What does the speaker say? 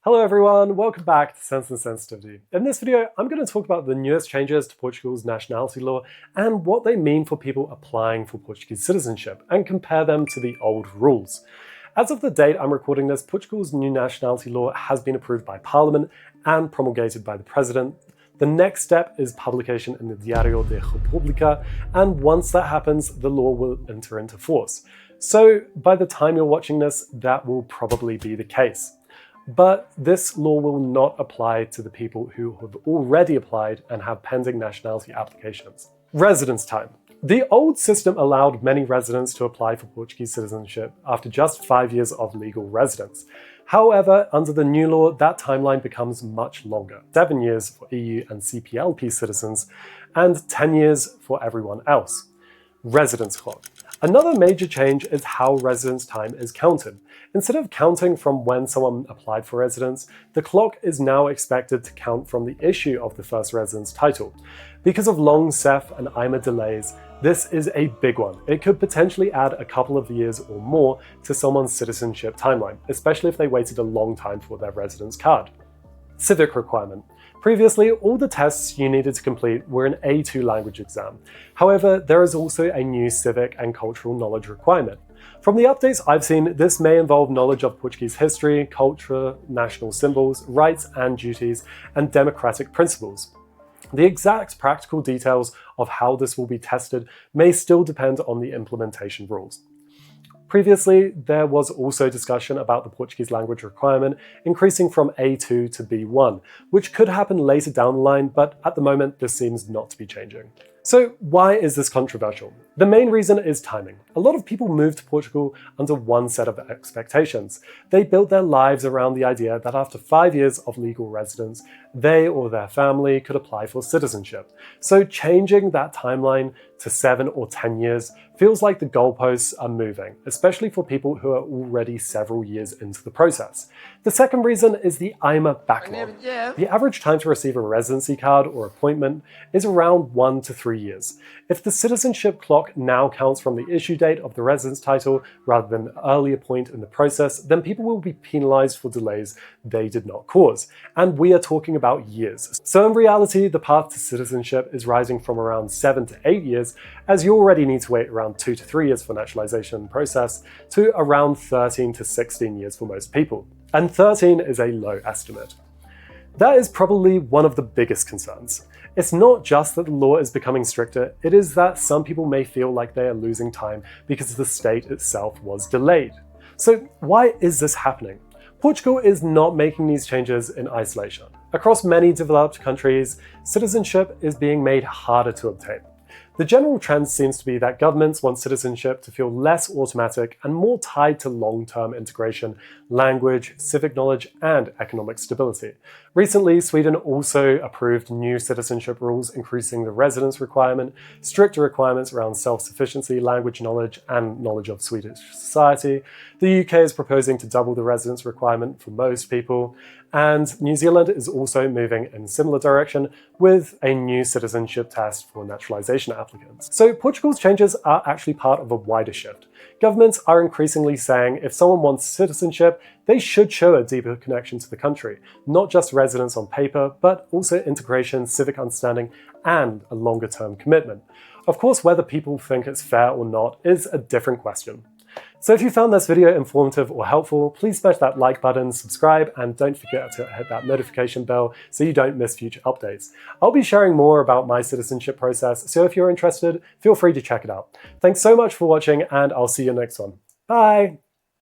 Hello everyone, welcome back to Sense and Sensitivity. In this video, I'm going to talk about the newest changes to Portugal's nationality law and what they mean for people applying for Portuguese citizenship and compare them to the old rules. As of the date I'm recording this, Portugal's new nationality law has been approved by Parliament and promulgated by the President. The next step is publication in the Diário da República, and once that happens, the law will enter into force. So by the time you're watching this, that will probably be the case. But this law will not apply to the people who have already applied and have pending nationality applications. Residence time. The old system allowed many residents to apply for Portuguese citizenship after just 5 years of legal residence. However, under the new law, that timeline becomes much longer. 7 years for EU and CPLP citizens, and 10 years for everyone else. Residence clock. Another major change is how residence time is counted. Instead of counting from when someone applied for residence, the clock is now expected to count from the issue of the first residence title. Because of long CEF and AIMA delays, this is a big one. It could potentially add a couple of years or more to someone's citizenship timeline, especially if they waited a long time for their residence card. Civic Requirement. Previously, all the tests you needed to complete were an A2 language exam. However, there is also a new civic and cultural knowledge requirement. From the updates I've seen, this may involve knowledge of Portuguese history, culture, national symbols, rights and duties, and democratic principles. The exact practical details of how this will be tested may still depend on the implementation rules. Previously, there was also discussion about the Portuguese language requirement increasing from A2 to B1, which could happen later down the line, but at the moment this seems not to be changing. So why is this controversial? The main reason is timing. A lot of people moved to Portugal under one set of expectations. They built their lives around the idea that after 5 years of legal residence, they or their family could apply for citizenship. So changing that timeline to 7 or 10 years feels like the goalposts are moving, especially for people who are already several years into the process. The second reason is the AIMA backlog. The average time to receive a residency card or appointment is around 1 to 3 years. If the citizenship clock now counts from the issue date of the residence title rather than an earlier point in the process, then people will be penalized for delays they did not cause. And we are talking about years. So in reality, the path to citizenship is rising from around 7 to 8 years, as you already need to wait around 2 to 3 years for naturalization process, to around 13 to 16 years for most people. And 13 is a low estimate. That is probably one of the biggest concerns. It's not just that the law is becoming stricter, it is that some people may feel like they are losing time because the state itself was delayed. So why is this happening? Portugal is not making these changes in isolation. Across many developed countries, citizenship is being made harder to obtain. The general trend seems to be that governments want citizenship to feel less automatic and more tied to long-term integration, language, civic knowledge, and economic stability. Recently, Sweden also approved new citizenship rules increasing the residence requirement, stricter requirements around self-sufficiency, language knowledge, and knowledge of Swedish society. The UK is proposing to double the residence requirement for most people, and New Zealand is also moving in a similar direction with a new citizenship test for naturalization applicants. So Portugal's changes are actually part of a wider shift. Governments are increasingly saying if someone wants citizenship, they should show a deeper connection to the country, not just residence on paper, but also integration, civic understanding, and a longer-term commitment. Of course, whether people think it's fair or not is a different question. So if you found this video informative or helpful, please smash that like button, subscribe, and don't forget to hit that notification bell so you don't miss future updates. I'll be sharing more about my citizenship process, so if you're interested, feel free to check it out. Thanks so much for watching, and I'll see you next one. Bye!